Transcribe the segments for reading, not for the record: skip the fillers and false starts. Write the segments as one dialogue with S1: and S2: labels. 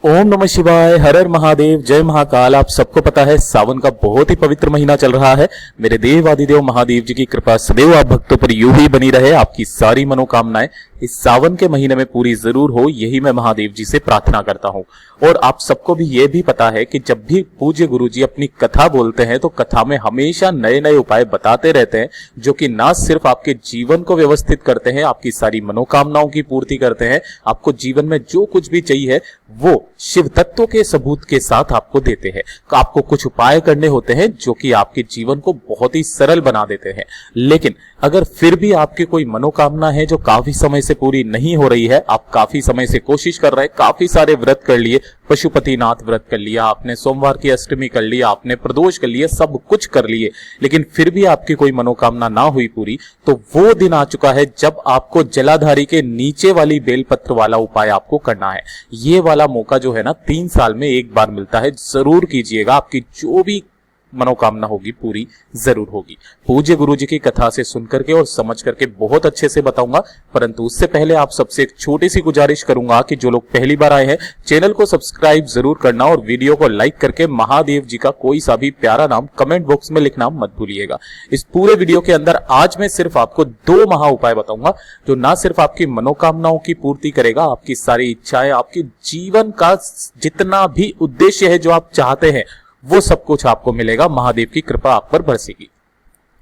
S1: ओम नमः शिवाय, हर हर महादेव, जय महाकाल। आप सबको पता है सावन का बहुत ही पवित्र महीना चल रहा है। मेरे देव आदिदेव महादेव जी की कृपा सदैव आप भक्तों पर यूं ही बनी रहे। आपकी सारी मनोकामनाएं इस सावन के महीने में पूरी जरूर हो, यही मैं महादेव जी से प्रार्थना करता हूं। और आप सबको भी ये भी पता है कि जब भी पूज्य गुरु जी अपनी कथा बोलते हैं तो कथा में हमेशा नए नए उपाय बताते रहते हैं, जो कि ना सिर्फ आपके जीवन को व्यवस्थित करते हैं, आपकी सारी मनोकामनाओं की पूर्ति करते हैं, आपको जीवन में जो कुछ भी चाहिए वो शिव तत्व के सबूत के साथ आपको देते हैं। आपको कुछ उपाय करने होते हैं जो कि आपके जीवन को बहुत ही सरल बना देते हैं। लेकिन अगर फिर भी आपकी कोई मनोकामना है जो काफी समय से पूरी नहीं हो रही है, आप काफी समय से कोशिश कर रहे हैं, काफी सारे व्रत कर लिए, पशुपतिनाथ व्रत कर लिया आपने, सोमवार की अष्टमी कर लिया आपने, प्रदोष कर लिए, सब कुछ कर लिए, लेकिन फिर भी आपकी कोई मनोकामना ना हुई पूरी, तो वो दिन आ चुका है जब आपको जलाधारी के नीचे वाली बेलपत्र वाला उपाय आपको करना है। ये वाला मौका जो है ना 3 साल में एक बार मिलता है, जरूर कीजिएगा। आपकी जो भी मनोकामना होगी पूरी जरूर होगी। पूज्य गुरु जी की कथा से सुन करके और समझ करके बहुत अच्छे से बताऊंगा, परंतु उससे पहले आप सबसे एक छोटी सी गुजारिश करूंगा कि जो लोग पहली बार आए हैं चैनल को सब्सक्राइब जरूर करना और वीडियो को लाइक करके महादेव जी का कोई सा भी प्यारा नाम कमेंट बॉक्स में लिखना मत भूलिएगा। इस पूरे वीडियो के अंदर आज मैं सिर्फ आपको 2 महा उपाय बताऊंगा जो ना सिर्फ आपकी मनोकामनाओं की पूर्ति करेगा, आपकी सारी इच्छाएं, आपकी जीवन का जितना भी उद्देश्य है जो आप चाहते हैं वो सब कुछ आपको मिलेगा। महादेव की कृपा आप पर बरसेगी।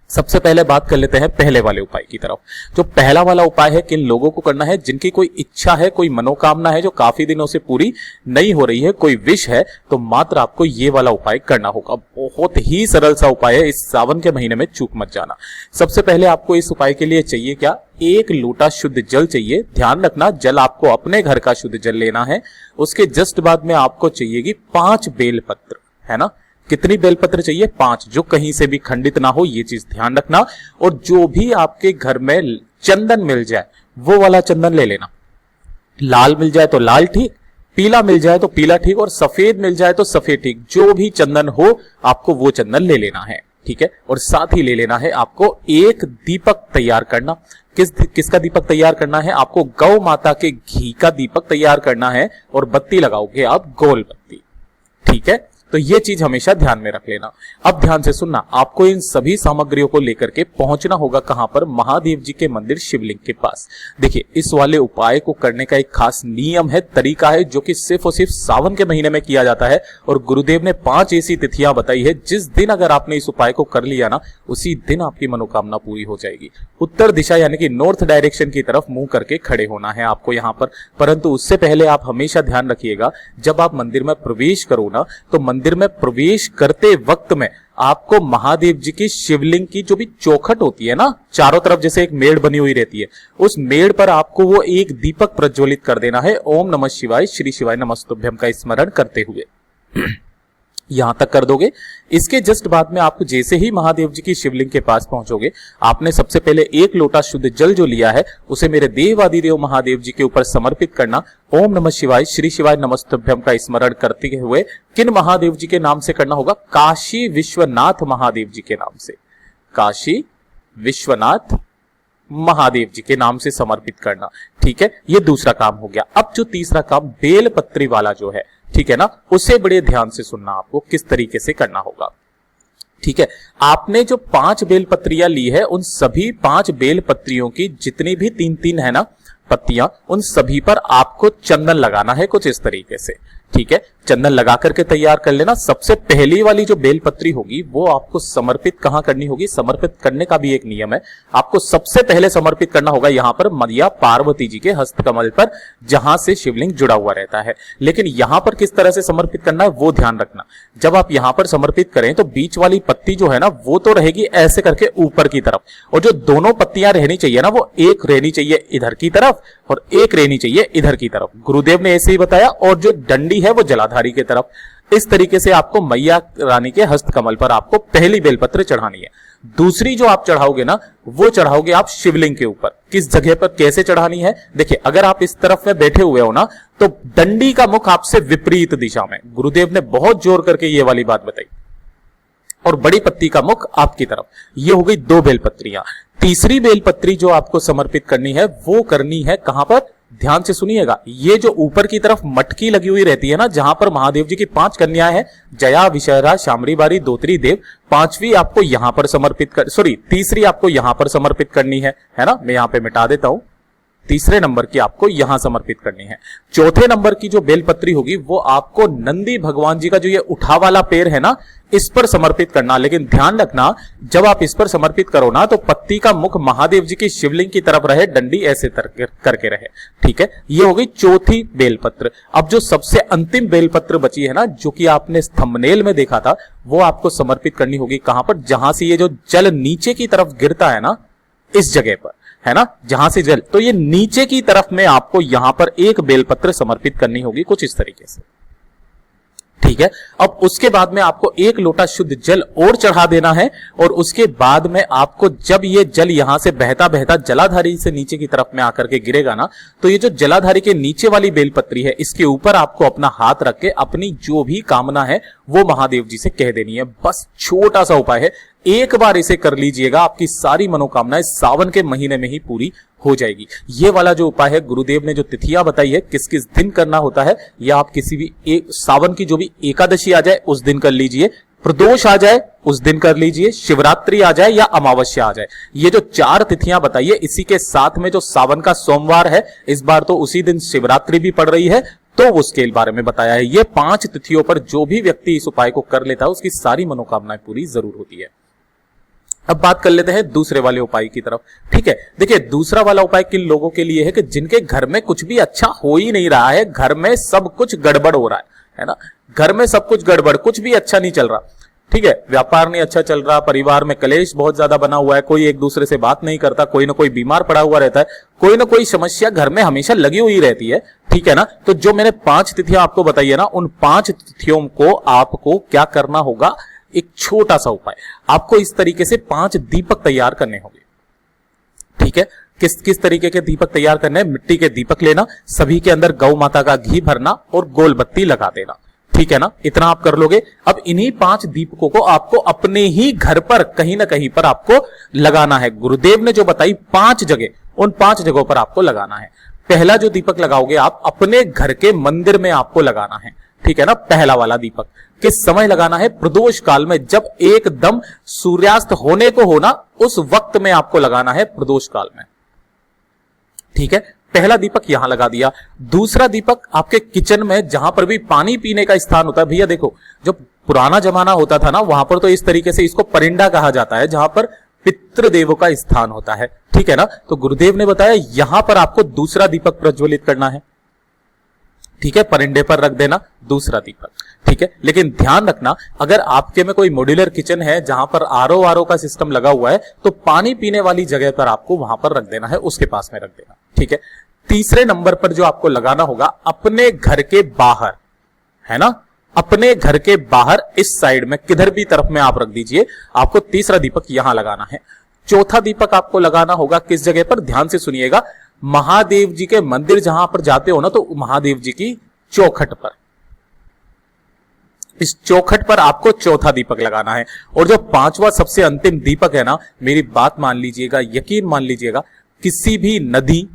S1: सबसे पहले बात कर लेते हैं पहले वाले उपाय की तरफ। जो पहला वाला उपाय है किन लोगों को करना है, जिनकी कोई इच्छा है, कोई मनोकामना है जो काफी दिनों से पूरी नहीं हो रही है, कोई विश है, तो मात्र आपको ये वाला उपाय करना होगा। बहुत ही सरल सा उपाय है, इस सावन के महीने में चूक मत जाना। सबसे पहले आपको इस उपाय के लिए चाहिए क्या, 1 लोटा शुद्ध जल चाहिए। ध्यान रखना जल आपको अपने घर का शुद्ध जल लेना है। उसके जस्ट बाद में आपको चाहिएगी 5 बेलपत्र, है ना। कितनी बेलपत्र चाहिए? 5, जो कहीं से भी खंडित ना हो, ये चीज ध्यान रखना। और जो भी आपके घर में चंदन मिल जाए वो वाला चंदन ले लेना। लाल मिल जाए तो लाल ठीक, पीला मिल जाए तो पीला ठीक, और सफेद मिल जाए तो सफेद ठीक। जो भी चंदन हो आपको वो चंदन ले लेना है, ठीक है। और साथ ही ले लेना है आपको एक दीपक तैयार करना। किसका दीपक तैयार करना है? आपको गौ माता के घी का दीपक तैयार करना है और बत्ती लगाओगे आप गोल बत्ती, ठीक है। तो ये चीज हमेशा ध्यान में रख लेना। अब ध्यान से सुनना, आपको इन सभी सामग्रियों को लेकर के पहुंचना होगा कहां पर? महादेव जी के मंदिर शिवलिंग के पास। देखिए, इस वाले उपाय को करने का एक खास नियम है, तरीका है, जो कि सिर्फ और सिर्फ सावन के महीने में किया जाता है। और गुरुदेव ने 5 ऐसी तिथियां बताई है जिस दिन अगर आपने इस उपाय को कर लिया ना, उसी दिन आपकी मनोकामना पूरी हो जाएगी। उत्तर दिशा यानी कि नॉर्थ डायरेक्शन की तरफ मुंह करके खड़े होना है आपको यहां पर। परंतु उससे पहले आप हमेशा ध्यान रखिएगा, जब आप मंदिर में प्रवेश करो ना, तो मंदिर में प्रवेश करते वक्त में आपको महादेव जी की शिवलिंग की जो भी चौखट होती है ना, चारों तरफ जैसे एक मेड़ बनी हुई रहती है, उस मेड़ पर आपको वो एक दीपक प्रज्वलित कर देना है। ओम नमः शिवाय, श्री शिवाय नमस्तुभ्यम का स्मरण करते हुए यहां तक कर दोगे। इसके जस्ट बाद में आपको जैसे ही महादेव जी की शिवलिंग के पास पहुंचोगे, आपने सबसे पहले 1 लोटा शुद्ध जल जो लिया है उसे मेरे देव आदिदेव महादेव जी के ऊपर समर्पित करना। ओम नमः शिवाय, श्री शिवाय नमस्तुभ्यम का स्मरण करते हुए किन महादेव जी के नाम से करना होगा? काशी विश्वनाथ महादेव जी के नाम से, काशी विश्वनाथ महादेव जी के नाम से समर्पित करना, ठीक है। ये दूसरा काम हो गया। अब जो तीसरा काम बेलपत्री वाला जो है, ठीक है ना, उसे बड़े ध्यान से सुनना, आपको किस तरीके से करना होगा, ठीक है। आपने जो 5 बेलपत्रियां ली है, उन सभी 5 बेलपत्रियों की जितनी भी 3-3 है ना पत्तियां, उन सभी पर आपको चंदन लगाना है कुछ इस तरीके से, ठीक है। चंदन लगा करके तैयार कर लेना। सबसे पहली वाली जो बेलपत्री होगी वो आपको समर्पित कहां करनी होगी? समर्पित करने का भी एक नियम है। आपको सबसे पहले समर्पित करना होगा यहां पर मैया पार्वती जी के हस्तकमल पर, जहां से शिवलिंग जुड़ा हुआ रहता है। लेकिन यहां पर किस तरह से समर्पित करना है वो ध्यान रखना। जब आप यहां पर समर्पित करें तो बीच वाली पत्ती जो है ना वो तो रहेगी ऐसे करके ऊपर की तरफ, और जो दोनों पत्तियां रहनी चाहिए ना, वो एक रहनी चाहिए इधर की तरफ और एक रहनी चाहिए इधर की तरफ। गुरुदेव ने ऐसे ही बताया। और जो डंडी है वो जलाधारी की तरफ। इस तरीके से आपको मैया रानी के हस्तकमल पर आपको पहली बेलपत्र चढ़ानी है। दूसरी जो आप चढ़ाओगे ना, वो चढ़ाओगे आप शिवलिंग के ऊपर। किस जगह पर कैसे चढ़ानी है? देखिए, अगर आप इस तरफ में बैठे हुए हो ना, तो डंडी का मुख आपसे विपरीत दिशा में। गुरुदेव ने बहुत जोर करके ये वाली बात बताई। और बड़ी पत्ती का मुख आपकी तरफ। ये हो गई 2 बेलपत्रियां। तीसरी बेलपत्री जो आपको समर्पित करनी है वो करनी है कहां पर? ध्यान से सुनिएगा, ये जो ऊपर की तरफ मटकी लगी हुई रहती है ना, जहां पर महादेव जी की 5 कन्याएं हैं, जया, विषहरा, शामरी बारी, दोत्री देव, 5वीं आपको यहां पर समर्पित कर, तीसरी आपको यहां पर समर्पित करनी है ना। मैं यहां पे मिटा देता हूं, तीसरे नंबर की आपको यहां समर्पित करनी है। चौथे नंबर की जो बेलपत्री होगी वो आपको नंदी भगवान जी का जो ये उठा वाला पैर है ना, इस पर समर्पित करना। लेकिन ध्यान रखना, जब आप इस पर समर्पित करो ना, तो पत्ती का मुख महादेव जी की शिवलिंग की तरफ रहे, डंडी ऐसे करके रहे, ठीक है। ये हो गई चौथी बेलपत्र। अब जो सबसे अंतिम बेलपत्र बची है ना, जो कि आपने थंबनेल में देखा था, वो आपको समर्पित करनी होगी कहां पर, जहां से ये जो जल नीचे की तरफ गिरता है ना, इस जगह पर है ना, जहां से जल, तो ये नीचे की तरफ में आपको यहां पर एक बेलपत्र समर्पित करनी होगी, कुछ इस तरीके से, ठीक है। अब उसके बाद में आपको 1 लोटा शुद्ध जल और चढ़ा देना है, और उसके बाद में आपको जब ये जल यहां से बहता बहता जलाधारी से नीचे की तरफ में आकर के गिरेगा ना, तो ये जो जलाधारी के नीचे वाली बेलपत्री है, इसके ऊपर आपको अपना हाथ रख के अपनी जो भी कामना है वो महादेव जी से कह देनी है। बस छोटा सा उपाय है, एक बार इसे कर लीजिएगा, आपकी सारी मनोकामनाएं सावन के महीने में ही पूरी हो जाएगी। ये वाला जो उपाय है, गुरुदेव ने जो तिथियां बताई है किस किस दिन करना होता है, या आप किसी भी एक सावन की जो भी एकादशी आ जाए उस दिन कर लीजिए, प्रदोष आ जाए उस दिन कर लीजिए, शिवरात्रि आ जाए या अमावस्या आ जाए। ये जो 4 तिथियां बताइए, इसी के साथ में जो सावन का सोमवार है, इस बार तो उसी दिन शिवरात्रि भी पड़ रही है, तो उसके बारे में बताया है। ये 5 तिथियों पर जो भी व्यक्ति इस उपाय को कर लेता है, उसकी सारी मनोकामनाएं पूरी जरूर होती है। अब बात कर लेते हैं दूसरे वाले उपाय की तरफ, ठीक है। देखिए, दूसरा वाला उपाय किन लोगों के लिए है कि जिनके घर में कुछ भी अच्छा हो ही नहीं रहा है, घर में सब कुछ गड़बड़ हो रहा है ना, घर में सब कुछ गड़बड़, कुछ भी अच्छा नहीं चल रहा, ठीक है। व्यापार नहीं अच्छा चल रहा, परिवार में कलेश बहुत ज्यादा बना हुआ है, कोई एक दूसरे से बात नहीं करता, कोई ना कोई बीमार पड़ा हुआ रहता है, कोई ना कोई समस्या घर में हमेशा लगी हुई रहती है, ठीक है ना। तो जो मैंने 5 तिथियां आपको बताई है ना, उन 5 तिथियों को आपको क्या करना होगा, एक छोटा सा उपाय, आपको इस तरीके से 5 दीपक तैयार करने होंगे, ठीक है। किस तरीके के दीपक तैयार करने हैं, मिट्टी के दीपक लेना, सभी के अंदर गौ माता का घी भरना और गोल बत्ती लगा देना, ठीक है ना। इतना आप कर लोगे। अब इन्हीं 5 दीपकों को आपको अपने ही घर पर कहीं ना कहीं पर आपको लगाना है। गुरुदेव ने जो बताई 5 जगह, उन 5 जगहों पर आपको लगाना है। पहला जो दीपक लगाओगे आप अपने घर के मंदिर में आपको लगाना है, ठीक है ना। पहला वाला दीपक किस समय लगाना है, प्रदोष काल में, जब एकदम सूर्यास्त होने को होना उस वक्त में आपको लगाना है, प्रदोष काल में, ठीक है। पहला दीपक यहां लगा दिया। दूसरा दीपक आपके किचन में, जहां पर भी पानी पीने का स्थान होता है, भैया देखो, जो पुराना जमाना होता था ना, वहां पर तो इस तरीके से इसको परिंडा कहा जाता है, जहां पर पितृदेवों का स्थान होता है, ठीक है ना। तो गुरुदेव ने बताया यहां पर आपको दूसरा दीपक प्रज्वलित करना है, ठीक है, परिंडे पर रख देना दूसरा दीपक, ठीक है। लेकिन ध्यान रखना, अगर आपके में कोई मॉड्यूलर किचन है जहां पर आरओ का सिस्टम लगा हुआ है, तो पानी पीने वाली जगह पर आपको वहां पर रख देना है, उसके पास में रख देना, ठीक है। तीसरे नंबर पर जो आपको लगाना होगा, अपने घर के बाहर, है ना, अपने घर के बाहर इस साइड में किधर भी तरफ में आप रख दीजिए, आपको तीसरा दीपक यहां लगाना है। चौथा दीपक आपको लगाना होगा किस जगह पर, ध्यान से सुनिएगा, महादेव जी के मंदिर जहां पर जाते हो ना, तो महादेव जी की चौखट पर, इस चौखट पर आपको चौथा दीपक लगाना है। और जो 5वां सबसे अंतिम दीपक है ना, मेरी बात मान लीजिएगा, यकीन मान लीजिएगा, किसी भी नदी,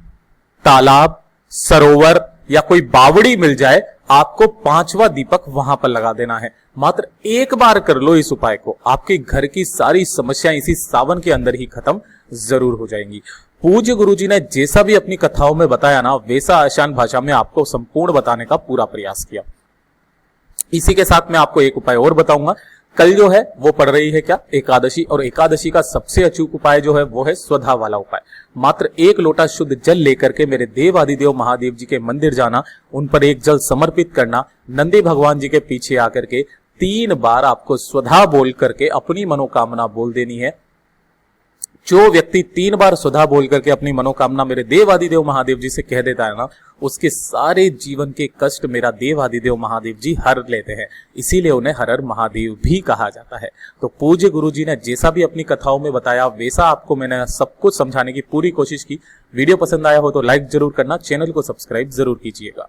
S1: तालाब, सरोवर या कोई बावड़ी मिल जाए, आपको 5वां दीपक वहां पर लगा देना है। मात्र एक बार कर लो इस उपाय को, आपके घर की सारी समस्याएं इसी सावन के अंदर ही खत्म जरूर हो जाएंगी। पूज्य गुरुजी ने जैसा भी अपनी कथाओं में बताया ना, वैसा आसान भाषा में आपको संपूर्ण बताने का पूरा प्रयास किया। इसी के साथ मैं आपको एक उपाय और बताऊंगा। कल जो है वो पड़ रही है क्या, एकादशी, और एकादशी का सबसे अचूक उपाय जो है वो है स्वधा वाला उपाय। मात्र 1 लोटा शुद्ध जल लेकर के मेरे देव आदिदेव महादेव जी के मंदिर जाना, उन पर एक जल समर्पित करना, नंदी भगवान जी के पीछे आकर के 3 बार आपको स्वधा बोल करके अपनी मनोकामना बोल देनी है। जो व्यक्ति 3 बार स्वधा बोल करके अपनी मनोकामना मेरे देव आदिदेव महादेव जी से कह देता है ना, उसके सारे जीवन के कष्ट मेरा देव आदिदेव महादेव जी हर लेते हैं। इसीलिए उन्हें हर हर महादेव भी कहा जाता है। तो पूज्य गुरुजी ने जैसा भी अपनी कथाओं में बताया, वैसा आपको मैंने सब कुछ समझाने की पूरी कोशिश की। वीडियो पसंद आया हो तो लाइक जरूर करना, चैनल को सब्सक्राइब जरूर कीजिएगा।